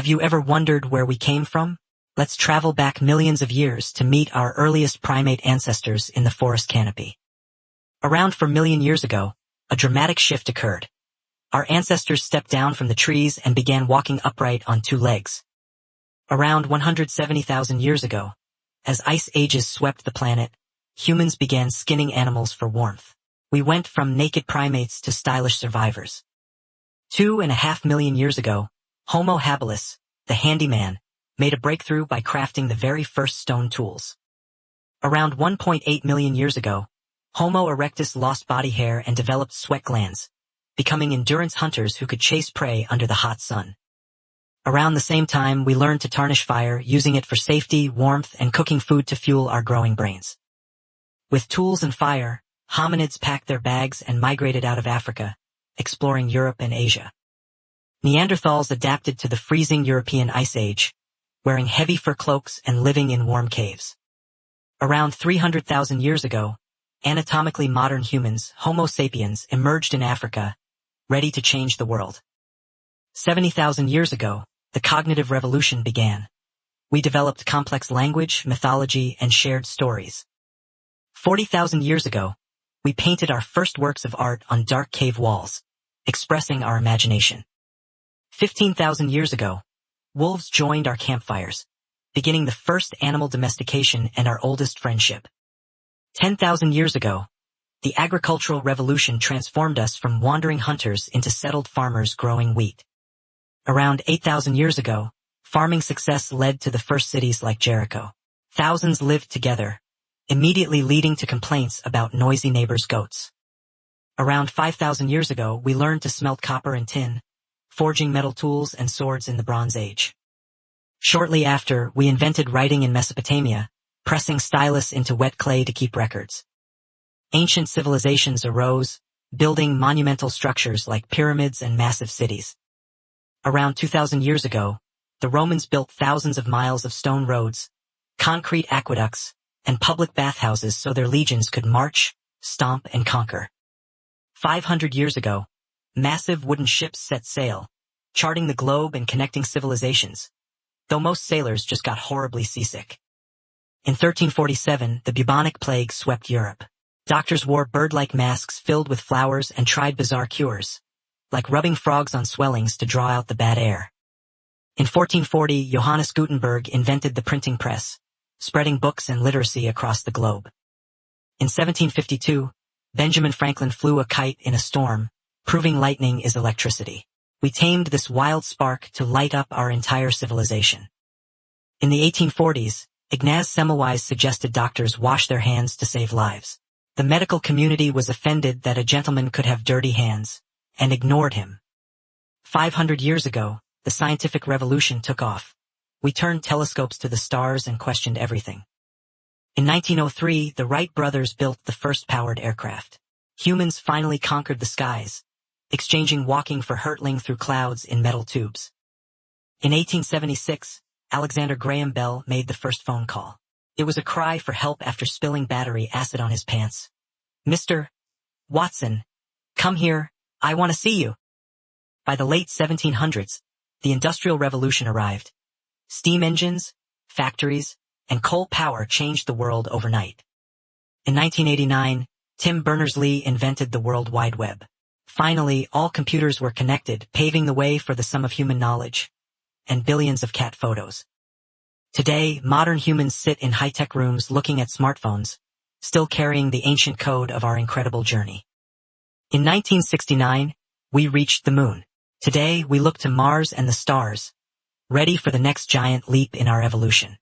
Have you ever wondered where we came from? Let's travel back millions of years to meet our earliest primate ancestors in the forest canopy. Around 4 million years ago, a dramatic shift occurred. Our ancestors stepped down from the trees and began walking upright on 2 legs. Around 170,000 years ago, as ice ages swept the planet, humans began skinning animals for warmth. We went from naked primates to stylish survivors. 2.5 million years ago, Homo habilis, the handyman, made a breakthrough by crafting the very first stone tools. Around 1.8 million years ago, Homo erectus lost body hair and developed sweat glands, becoming endurance hunters who could chase prey under the hot sun. Around the same time, we learned to tarnish fire, using it for safety, warmth, and cooking food to fuel our growing brains. With tools and fire, hominids packed their bags and migrated out of Africa, exploring Europe and Asia. Neanderthals adapted to the freezing European Ice Age, wearing heavy fur cloaks and living in warm caves. Around 300,000 years ago, anatomically modern humans, Homo sapiens, emerged in Africa, ready to change the world. 70,000 years ago, the cognitive revolution began. We developed complex language, mythology, and shared stories. 40,000 years ago, we painted our first works of art on dark cave walls, expressing our imagination. 15,000 years ago, wolves joined our campfires, beginning the first animal domestication and our oldest friendship. 10,000 years ago, the agricultural revolution transformed us from wandering hunters into settled farmers growing wheat. Around 8,000 years ago, farming success led to the first cities like Jericho. Thousands lived together, immediately leading to complaints about noisy neighbors' goats. Around 5,000 years ago, we learned to smelt copper and tin, forging metal tools and swords in the Bronze Age. Shortly after, we invented writing in Mesopotamia, pressing stylus into wet clay to keep records. Ancient civilizations arose, building monumental structures like pyramids and massive cities. Around 2,000 years ago, the Romans built thousands of miles of stone roads, concrete aqueducts, and public bathhouses so their legions could march, stomp, and conquer. 500 years ago, massive wooden ships set sail, charting the globe and connecting civilizations, though most sailors just got horribly seasick. In 1347, the bubonic plague swept Europe. Doctors wore bird-like masks filled with flowers and tried bizarre cures, like rubbing frogs on swellings to draw out the bad air. In 1440, Johannes Gutenberg invented the printing press, spreading books and literacy across the globe. In 1752, Benjamin Franklin flew a kite in a storm, proving lightning is electricity. We tamed this wild spark to light up our entire civilization. In the 1840s, Ignaz Semmelweis suggested doctors wash their hands to save lives. The medical community was offended that a gentleman could have dirty hands, and ignored him. 500 years ago, the scientific revolution took off. We turned telescopes to the stars and questioned everything. In 1903, the Wright brothers built the first powered aircraft. Humans finally conquered the skies, exchanging walking for hurtling through clouds in metal tubes. In 1876, Alexander Graham Bell made the first phone call. It was a cry for help after spilling battery acid on his pants. "Mr. Watson, come here, I want to see you." By the late 1700s, the Industrial Revolution arrived. Steam engines, factories, and coal power changed the world overnight. In 1989, Tim Berners-Lee invented the World Wide Web. Finally, all computers were connected, paving the way for the sum of human knowledge, and billions of cat photos. Today, modern humans sit in high-tech rooms looking at smartphones, still carrying the ancient code of our incredible journey. In 1969, we reached the moon. Today, we look to Mars and the stars, ready for the next giant leap in our evolution.